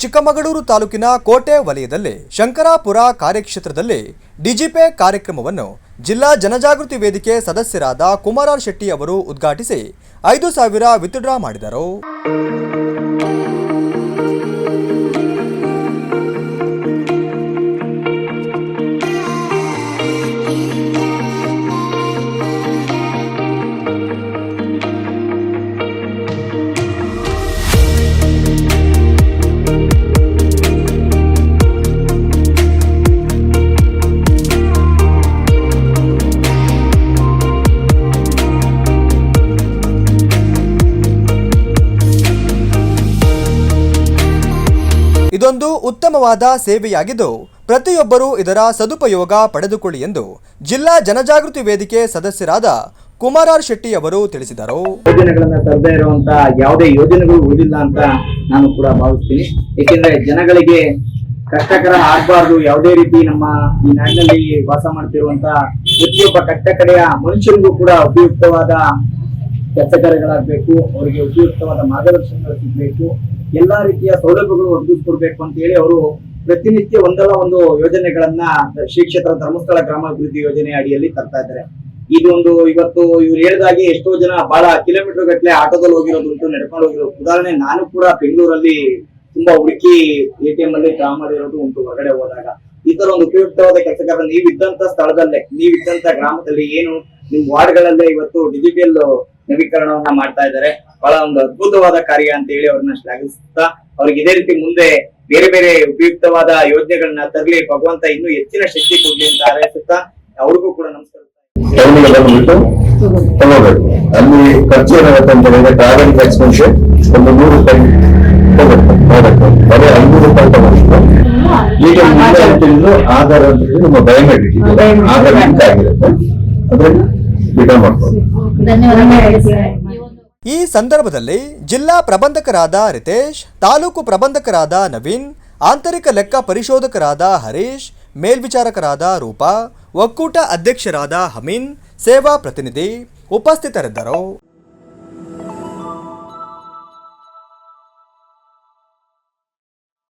ಚಿಕ್ಕಮಗಳೂರು ತಾಲೂಕಿನ ಕೋಟೆ ವಲಯದಲ್ಲಿ ಶಂಕರಾಪುರ ಕಾರ್ಯಕ್ಷೇತ್ರದಲ್ಲಿ ಡಿಜಿಪೆ ಕಾರ್ಯಕ್ರಮವನ್ನು ಜಿಲ್ಲಾ ಜನಜಾಗೃತಿ ವೇದಿಕೆ ಸದಸ್ಯರಾದ ಕುಮಾರ್ ಶೆಟ್ಟಿ ಅವರು ಉದ್ಘಾಟಿಸಿ 5,000 ವಿತ್ಡ್ರಾ ಮಾಡಿದರು. ಇದೊಂದು ಉತ್ತಮವಾದ ಸೇವೆಯಾಗಿದ್ದು ಪ್ರತಿಯೊಬ್ಬರೂ ಇದರ ಸದುಪಯೋಗ ಪಡೆದುಕೊಳ್ಳಿ ಎಂದು ಜಿಲ್ಲಾ ಜನಜಾಗೃತಿ ವೇದಿಕೆ ಸದಸ್ಯರಾದ ಕುಮಾರ್ ಶೆಟ್ಟಿ ಅವರು ತಿಳಿಸಿದರು. ಯೋಜನೆಗಳನ್ನ ತರದೇ ಇರುವಂತಹ ಯಾವುದೇ ಯೋಜನೆಗಳು ಉಳಿದಿಲ್ಲ ಅಂತ ನಾನು ಕೂಡ ಭಾವಿಸ್ತೀನಿ. ಏಕೆಂದ್ರೆ ಜನಗಳಿಗೆ ಕಷ್ಟಕರ ಆಗಬಾರ್ದು. ಯಾವುದೇ ರೀತಿ ನಮ್ಮ ಈ ನಾಡಿನಲ್ಲಿ ವಾಸ ಮಾಡ್ತಿರುವಂತಹ ಪ್ರತಿಯೊಬ್ಬ ಕಟ್ಟಕಡೆಯ ಮನುಷ್ಯರಿಗೂ ಕೂಡ ಉಪಯುಕ್ತವಾದ ಕೆಲಸ ಕಾರ್ಯಗಳಾಗಬೇಕು, ಅವರಿಗೆ ಉಪಯುಕ್ತವಾದ ಮಾರ್ಗದರ್ಶನಗಳು ಸಿಗಬೇಕು, ಎಲ್ಲಾ ರೀತಿಯ ಸೌಲಭ್ಯಗಳು ಒದಗಿಸ್ಕೊಡ್ಬೇಕು ಅಂತ ಹೇಳಿ ಅವರು ಪ್ರತಿನಿತ್ಯ ಒಂದಲ್ಲ ಒಂದು ಯೋಜನೆಗಳನ್ನ ಶ್ರೀ ಕ್ಷೇತ್ರ ಧರ್ಮಸ್ಥಳ ಗ್ರಾಮಾಭಿವೃದ್ಧಿ ಯೋಜನೆ ಅಡಿಯಲ್ಲಿ ತರ್ತಾ ಇದ್ದಾರೆ. ಇದೊಂದು ಇವತ್ತು ಇವ್ರು ಹೇಳಿದಾಗೆ ಎಷ್ಟೋ ಜನ ಬಹಳ ಕಿಲೋಮೀಟರ್ ಗಟ್ಟಲೆ ಆಟೋದಲ್ಲಿ ಹೋಗಿರೋದುಂಟು, ನಡ್ಕೊಂಡು ಹೋಗಿರೋದು. ಉದಾಹರಣೆ ನಾನು ಕೂಡ ಬೆಂಗಳೂರಲ್ಲಿ ತುಂಬಾ ಹುಡುಕಿ ATM ಅಲ್ಲಿ ಡ್ರಾ ಮಾಡಿರೋದು ಉಂಟು ಹೊರಗಡೆ ಹೋದಾಗ. ಈ ತರ ಒಂದು ಉಪಯುಕ್ತವಾದ ಕೆಲಸಗಾರ ನೀವಿದ್ದಂತ ಸ್ಥಳದಲ್ಲೇ, ನೀವಿದ್ದಂತ ಗ್ರಾಮದಲ್ಲಿ ಏನು ನಿಮ್ ವಾರ್ಡ್ಗಳಲ್ಲೇ ಇವತ್ತು ಡಿಜಿಟಲ್ ನವೀಕರಣವನ್ನ ಮಾಡ್ತಾ ಇದ್ದಾರೆ. ಬಹಳ ಒಂದು ಅದ್ಭುತವಾದ ಕಾರ್ಯ ಅಂತ ಹೇಳಿ ಅವ್ರನ್ನ ಶ್ಲಾಘಿಸುತ್ತಾ, ಅವ್ರಿಗೆ ಇದೇ ರೀತಿ ಮುಂದೆ ಬೇರೆ ಬೇರೆ ಉಪಯುಕ್ತವಾದ ಯೋಜನೆಗಳನ್ನ ತರಲಿ, ಭಗವಂತ ಇನ್ನೂ ಹೆಚ್ಚಿನ ಶಕ್ತಿ ಕೊಡ್ಲಿ ಅಂತ ಹಾರೈಸುತ್ತಾ ಅವ್ರಿಗೂ ಕೂಡ ನಮಸ್ಕಾರ. ತಗೋಬೇಕು. ಅಲ್ಲಿ ಖರ್ಚು ಏನಾಗುತ್ತೆ ಅಂತ ಹೇಳಿದ್ರೆ ಟ್ರಾವೆಲ್ ಎಕ್ಸ್ಪೆನ್ಷನ್ ಒಂದು 100 ರೂಪಾಯಿ ತಗೋಬೇಕು. ಬರೀ 500 ರೂಪಾಯಿ ತಗೋಬೇಕು. ಈಗ ತಿಳಿದು ಆಧಾರ್ ಅಂತ ಹೇಳಿ ನಮ್ಮ ಬಯೋಮೆಟ್ರಿಕ್ ಇದೆ, ಆಧಾರ್ ಲಿಂಕ್ ಆಗಿರುತ್ತೆ, ಅದರಲ್ಲಿ ವಿಡ್ರಾ ಮಾಡ್ಬೋದು. ಈ ಸಂದರ್ಭದಲ್ಲಿ ಜಿಲ್ಲಾ ಪ್ರಬಂಧಕರಾದ ರಿತೇಶ್, ತಾಲೂಕು ಪ್ರಬಂಧಕರಾದ ನವೀನ್, ಆಂತರಿಕ ಲೆಕ್ಕ ಪರಿಶೋಧಕರಾದ ಹರೀಶ್, ಮೇಲ್ವಿಚಾರಕರಾದ ರೂಪಾ, ಒಕ್ಕೂಟ ಅಧ್ಯಕ್ಷರಾದ ಹಮೀನ್, ಸೇವಾ ಪ್ರತಿನಿಧಿ ಉಪಸ್ಥಿತರಿದ್ದರು.